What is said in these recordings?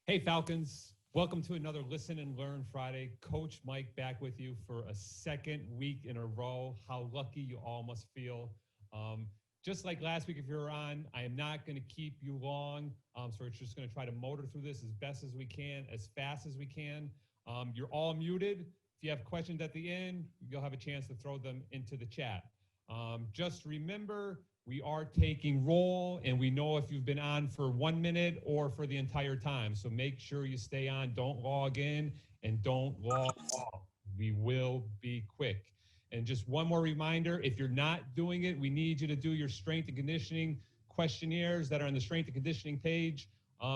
Hey, Falcons. Welcome to another Listen and Learn Friday. Coach Mike back with you for a second week in a row. How lucky you all must feel. Um, just like last week, if you're on, I am not going to keep you long. So we're just going to try to motor through this as best as we can, as fast as we can. You're all muted. If you have questions at the end, you'll have a chance to throw them into the chat. Just remember, we are taking roll, and we know if you've been on for 1 minute or for the entire time. So make sure you stay on. Don't log in and don't log off. We will be quick. And just one more reminder, if you're not doing it, we need you to do your strength and conditioning questionnaires that are on the strength and conditioning page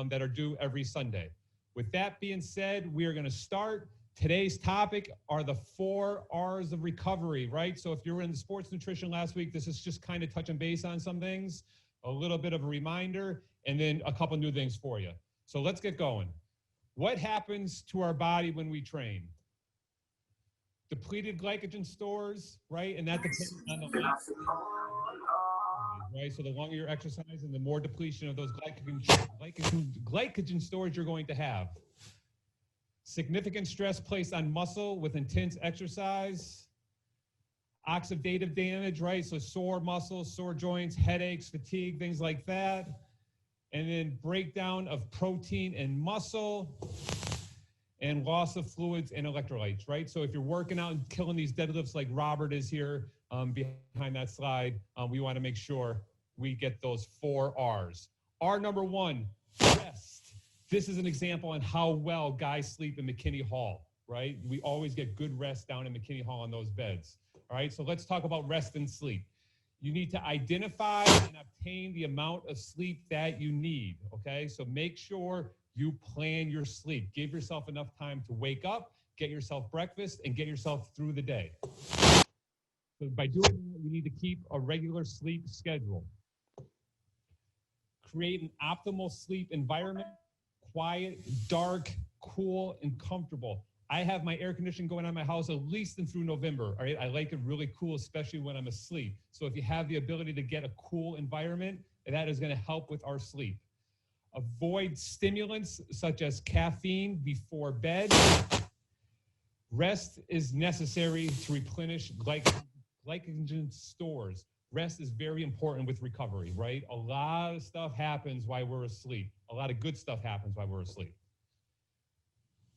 that are due every Sunday. With that being said, we are going to start. Today's topic are the 4 R's of recovery, right? So if you were in the sports nutrition last week, this is just kind of touching base on some things, a little bit of a reminder, and then a couple new things for you. So let's get going. What happens to our body when we train? Depleted glycogen stores, right? And that depends on the length, right? So the longer you're exercising, the more depletion of those glycogen stores you're going to have. Significant stress placed on muscle with intense exercise, oxidative damage, right? So sore muscles, sore joints, headaches, fatigue, things like that. And then breakdown of protein and muscle and loss of fluids and electrolytes, right? So if you're working out and killing these deadlifts like Robert is here behind that slide, we want to make sure we get those 4 R's. R number 1, rest. This is an example on how well guys sleep in McKinney Hall, right? We always get good rest down in McKinney Hall on those beds, all right? So let's talk about rest and sleep. You need to identify and obtain the amount of sleep that you need, okay? So make sure you plan your sleep. Give yourself enough time to wake up, get yourself breakfast, and get yourself through the day. So by doing that, you need to keep a regular sleep schedule. Create an optimal sleep environment. Quiet, dark, cool, and comfortable. I have my air conditioning going on in my house at least through November. All right, I like it really cool, especially when I'm asleep. So if you have the ability to get a cool environment, that is going to help with our sleep. Avoid stimulants such as caffeine before bed. Rest is necessary to replenish glycogen stores. Rest is very important with recovery, right? A lot of stuff happens while we're asleep. A lot of good stuff happens while we're asleep.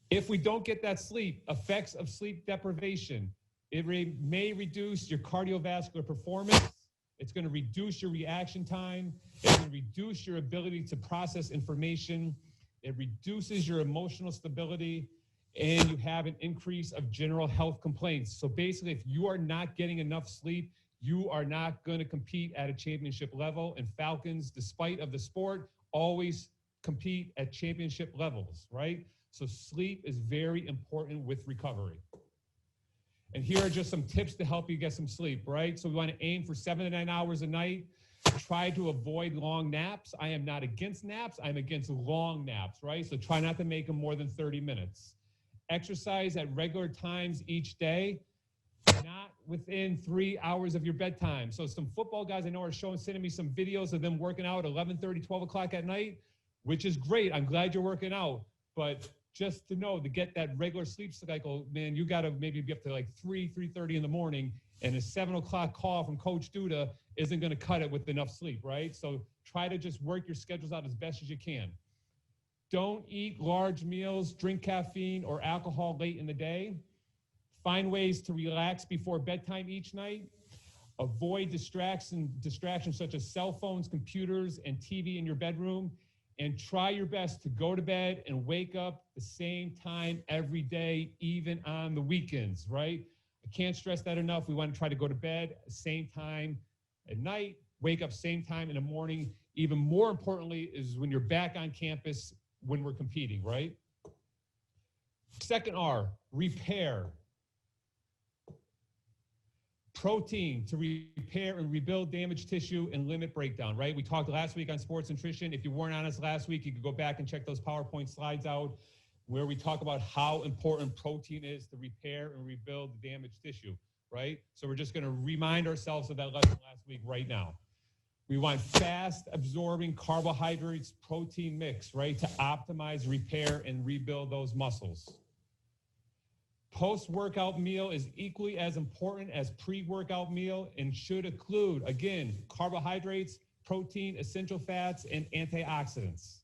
If we don't get that sleep, effects of sleep deprivation, it may reduce your cardiovascular performance. It's going to reduce your reaction time. It's going to reduce your ability to process information. It reduces your emotional stability, and you have an increase of general health complaints. So basically, if you are not getting enough sleep, you are not going to compete at a championship level. And Falcons, despite of the sport, always compete at championship levels, right? So sleep is very important with recovery. And here are just some tips to help you get some sleep, right? So we want to aim for 7 to 9 hours a night. Try to avoid long naps. I am not against naps. I'm against long naps, right? So try not to make them more than 30 minutes. Exercise at regular times each day, not within 3 hours of your bedtime. So some football guys I know are sending me some videos of them working out at 11:30, 12 o'clock at night, which is great. I'm glad you're working out. But just to know, to get that regular sleep cycle, man, you got to maybe be up to like 3:30 in the morning, and a 7 o'clock call from Coach Duda isn't going to cut it with enough sleep, right? So try to just work your schedules out as best as you can. Don't eat large meals, drink caffeine or alcohol late in the day. Find ways to relax before bedtime each night. Avoid distractions such as cell phones, computers, and TV in your bedroom. And try your best to go to bed and wake up the same time every day, even on the weekends, right? I can't stress that enough. We want to try to go to bed at the same time at night, wake up same time in the morning. Even more importantly is when you're back on campus when we're competing, right? Second R, repair. Protein to repair and rebuild damaged tissue and limit breakdown, right? We talked last week on sports nutrition. If you weren't on us last week, you could go back and check those PowerPoint slides out where we talk about how important protein is to repair and rebuild the damaged tissue, right? So we're just going to remind ourselves of that lesson last week right now. We want fast absorbing carbohydrates, protein mix, right, to optimize, repair, and rebuild those muscles. Post-workout meal is equally as important as pre-workout meal and should include, again, carbohydrates, protein, essential fats, and antioxidants.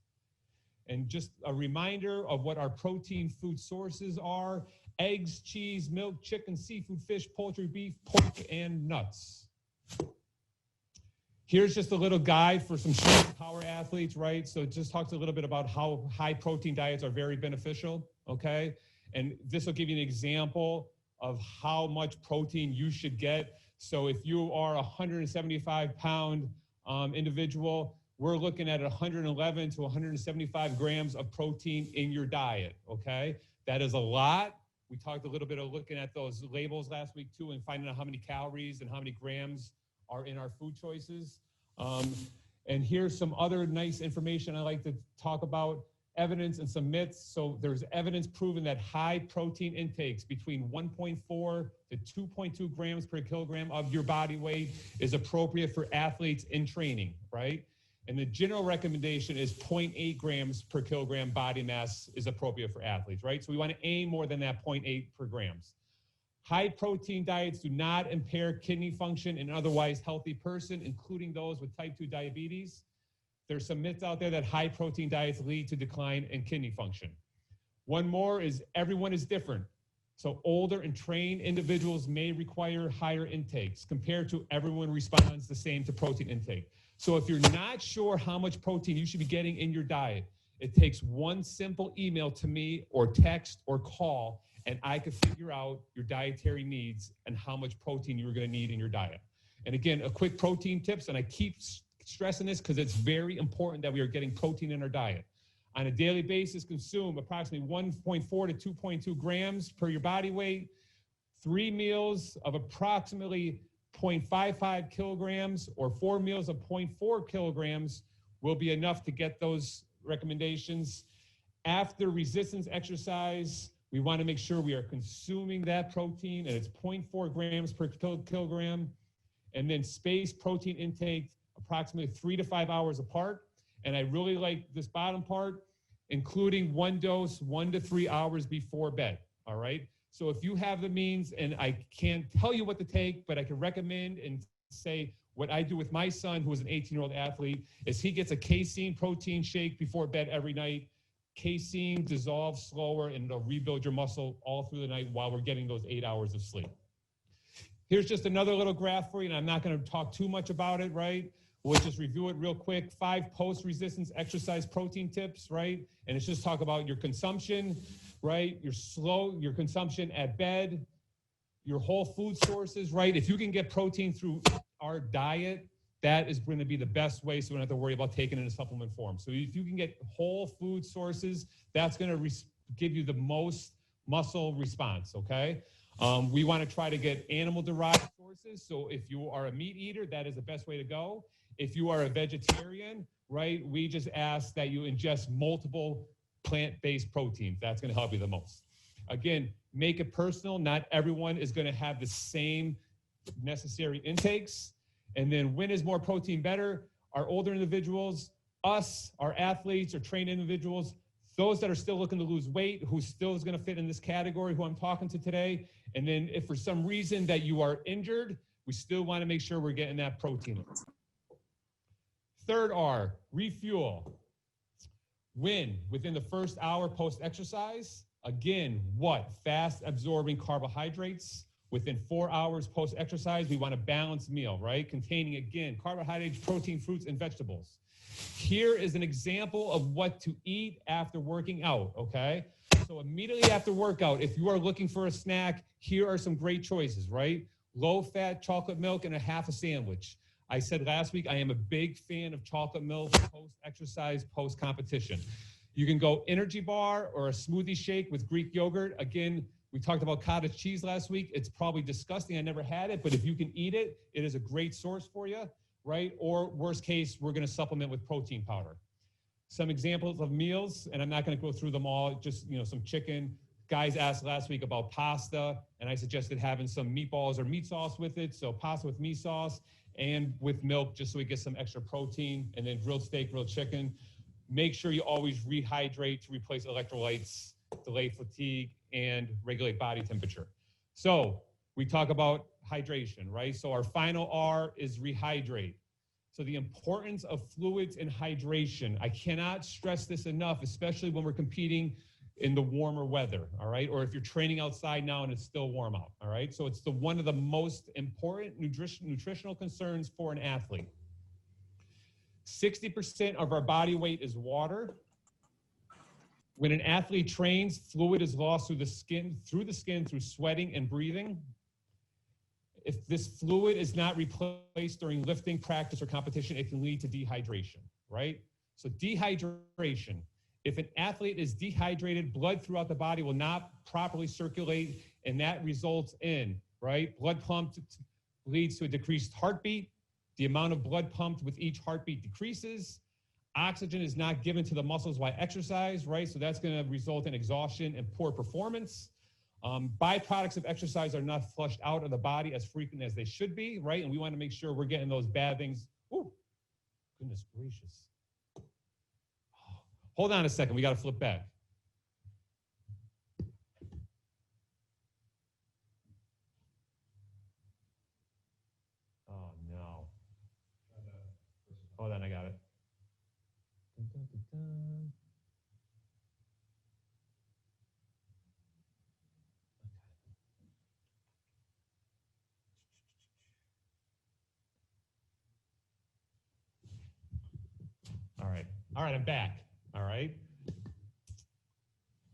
And just a reminder of what our protein food sources are: eggs, cheese, milk, chicken, seafood, fish, poultry, beef, pork, and nuts. Here's just a little guide for some strength power athletes, right? So it just talks a little bit about how high protein diets are very beneficial, okay? And this will give you an example of how much protein you should get. So if you are a 175-pound individual, we're looking at 111 to 175 grams of protein in your diet, okay? That is a lot. We talked a little bit of looking at those labels last week too and finding out how many calories and how many grams are in our food choices. And here's some other nice information I like to talk about: evidence and some myths. So there's evidence proven that high protein intakes between 1.4 to 2.2 grams per kilogram of your body weight is appropriate for athletes in training, right? And the general recommendation is 0.8 grams per kilogram body mass is appropriate for athletes, right? So we want to aim more than that 0.8 per grams. High protein diets do not impair kidney function in an otherwise healthy person, including those with type 2 diabetes. There's some myths out there that high protein diets lead to decline in kidney function. One more is everyone is different. So older and trained individuals may require higher intakes compared to everyone responds the same to protein intake. So if you're not sure how much protein you should be getting in your diet, it takes one simple email to me or text or call, and I could figure out your dietary needs and how much protein you're going to need in your diet. And again, a quick protein tips, and I keep stressing this because it's very important that we are getting protein in our diet. On a daily basis, consume approximately 1.4 to 2.2 grams per your body weight. 3 meals of approximately 0.55 kilograms or 4 meals of 0.4 kilograms will be enough to get those recommendations. After resistance exercise, we want to make sure we are consuming that protein, and it's 0.4 grams per kilogram. And then space protein intake approximately 3 to 5 hours apart. And I really like this bottom part, including one dose 1 to 3 hours before bed, all right? So if you have the means, and I can't tell you what to take, but I can recommend and say what I do with my son, who is an 18-year-old athlete, is he gets a casein protein shake before bed every night. Casein dissolves slower, and it'll rebuild your muscle all through the night while we're getting those 8 hours of sleep. Here's just another little graph for you, and I'm not going to talk too much about it, right? We'll just review it real quick. 5 post-resistance exercise protein tips, right? And it's just talk about your consumption, right? Your consumption at bed, your whole food sources, right? If you can get protein through our diet, that is going to be the best way, so we don't have to worry about taking it in a supplement form. So if you can get whole food sources, that's going to give you the most muscle response, okay? We want to try to get animal-derived sources. So if you are a meat eater, that is the best way to go. If you are a vegetarian, right, we just ask that you ingest multiple plant-based proteins. That's going to help you the most. Again, make it personal. Not everyone is going to have the same necessary intakes. And then when is more protein better? Our older individuals, us, our athletes, or trained individuals, those that are still looking to lose weight, who still is going to fit in this category, who I'm talking to today. And then if for some reason that you are injured, we still want to make sure we're getting that protein. Third R, refuel. When? Within the first hour post-exercise. Again, what? Fast absorbing carbohydrates. Within 4 hours post-exercise, we want a balanced meal, right? Containing, again, carbohydrates, protein, fruits, and vegetables. Here is an example of what to eat after working out, okay? So immediately after workout, if you are looking for a snack, here are some great choices, right? Low-fat chocolate milk and a half a sandwich. I said last week I am a big fan of chocolate milk post-exercise, post-competition. You can go energy bar or a smoothie shake with Greek yogurt. Again, we talked about cottage cheese last week. It's probably disgusting. I never had it, but if you can eat it, it is a great source for you, right? Or worst case, we're going to supplement with protein powder. Some examples of meals, and I'm not going to go through them all, just, some chicken. Guys asked last week about pasta, and I suggested having some meatballs or meat sauce with it. So pasta with meat sauce. and with milk, just so we get some extra protein, and then grilled steak, grilled chicken. Make sure you always rehydrate to replace electrolytes, delay fatigue, and regulate body temperature. So we talk about hydration, right? So our final R is rehydrate. So the importance of fluids and hydration. I cannot stress this enough, especially when we're competing in the warmer weather, all right? Or if you're training outside now and it's still warm out, all right? So it's one of the most important nutritional concerns for an athlete. 60% of our body weight is water. When an athlete trains, fluid is lost through the skin, through sweating and breathing. If this fluid is not replaced during lifting, practice, or competition, it can lead to dehydration, right? So dehydration. If an athlete is dehydrated, blood throughout the body will not properly circulate, and that results in, right? Blood pumped leads to a decreased heartbeat. The amount of blood pumped with each heartbeat decreases. Oxygen is not given to the muscles while exercise, right? So that's going to result in exhaustion and poor performance. Byproducts of exercise are not flushed out of the body as frequent as they should be, right? And we want to make sure we're getting those bad things. Ooh, goodness gracious. Hold on a second. We got to flip back. Oh, no. Hold on, I got it. All right, I'm back. All right.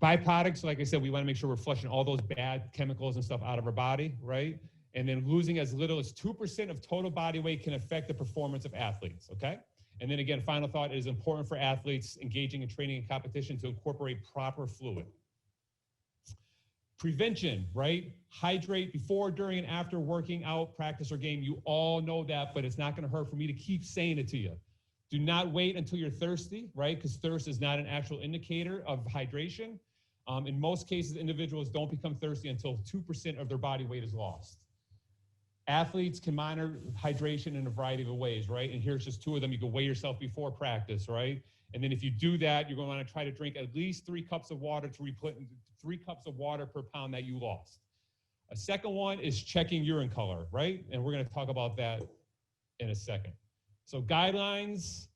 Byproducts, like I said, we want to make sure we're flushing all those bad chemicals and stuff out of our body, right? And then losing as little as 2% of total body weight can affect the performance of athletes, okay? And then again, final thought, it is important for athletes engaging in training and competition to incorporate proper fluid. Prevention, right? Hydrate before, during, and after working out, practice, or game. You all know that, but it's not going to hurt for me to keep saying it to you. Do not wait until you're thirsty, right? Because thirst is not an actual indicator of hydration. In most cases, individuals don't become thirsty until 2% of their body weight is lost. Athletes can monitor hydration in a variety of ways, right? And here's just two of them. You can weigh yourself before practice, right? And then if you do that, you're going to want to try to drink at least 3 cups of water to replace 3 cups of water per pound that you lost. A second one is checking urine color, right? And we're going to talk about that in a second. So guidelines,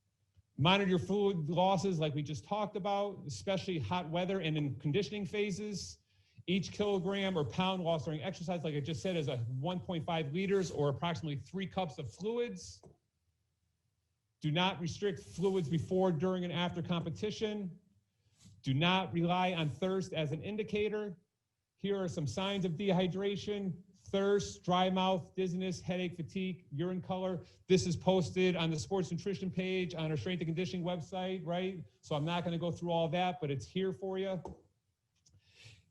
monitor your fluid losses like we just talked about, especially hot weather and in conditioning phases. Each kilogram or pound lost during exercise, like I just said, is 1.5 liters or approximately 3 cups of fluids. Do not restrict fluids before, during, and after competition. Do not rely on thirst as an indicator. Here are some signs of dehydration: thirst, dry mouth, dizziness, headache, fatigue, urine color. This is posted on the sports nutrition page on our strength and conditioning website, right? So I'm not going to go through all that, but it's here for you.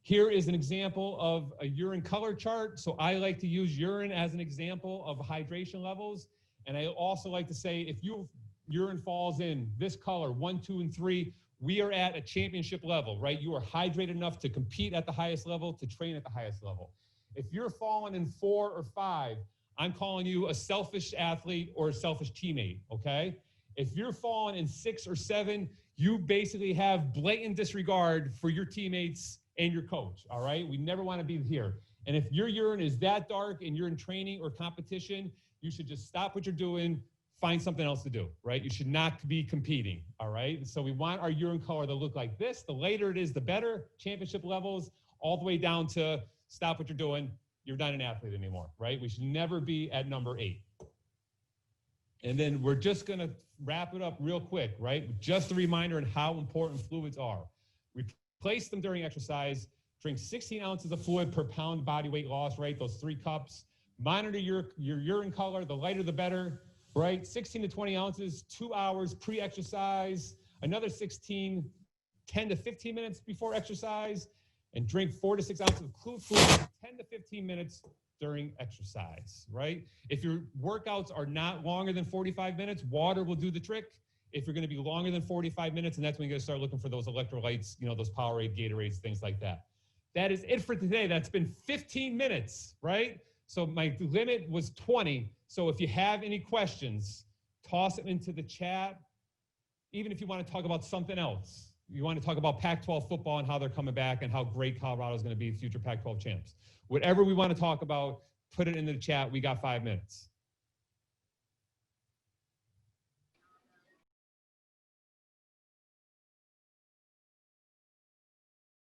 Here is an example of a urine color chart. So I like to use urine as an example of hydration levels. And I also like to say, if your urine falls in this color, 1, 2, and 3, we are at a championship level, right? You are hydrated enough to compete at the highest level, to train at the highest level. If you're falling in 4 or 5, I'm calling you a selfish athlete or a selfish teammate, okay? If you're falling in 6 or 7, you basically have blatant disregard for your teammates and your coach, all right? We never want to be here. And if your urine is that dark and you're in training or competition, you should just stop what you're doing, find something else to do, right? You should not be competing, all right? So we want our urine color to look like this. The later it is, the better. Championship levels, all the way down to stop what you're doing, you're not an athlete anymore, right? We should never be at number 8. And then we're just gonna wrap it up real quick, right? Just a reminder on how important fluids are. Replace them during exercise. Drink 16 ounces of fluid per pound body weight loss, right? Those 3 cups. Monitor your urine color. The lighter, the better, right? 16 to 20 ounces, 2 hours pre-exercise. Another 16, 10 to 15 minutes before exercise. And drink 4 to 6 ounces of fluid 10 to 15 minutes during exercise, right? If your workouts are not longer than 45 minutes, water will do the trick. If you're going to be longer than 45 minutes, and that's when you're going to start looking for those electrolytes, you know, those Powerade, Gatorades, things like that. That is it for today. That's been 15 minutes, right? So my limit was 20. So if you have any questions, toss them into the chat. Even if you want to talk about something else, you want to talk about Pac-12 football and how they're coming back and how great Colorado is going to be future Pac-12 champs. Whatever we want to talk about, put it into the chat. We got 5 minutes.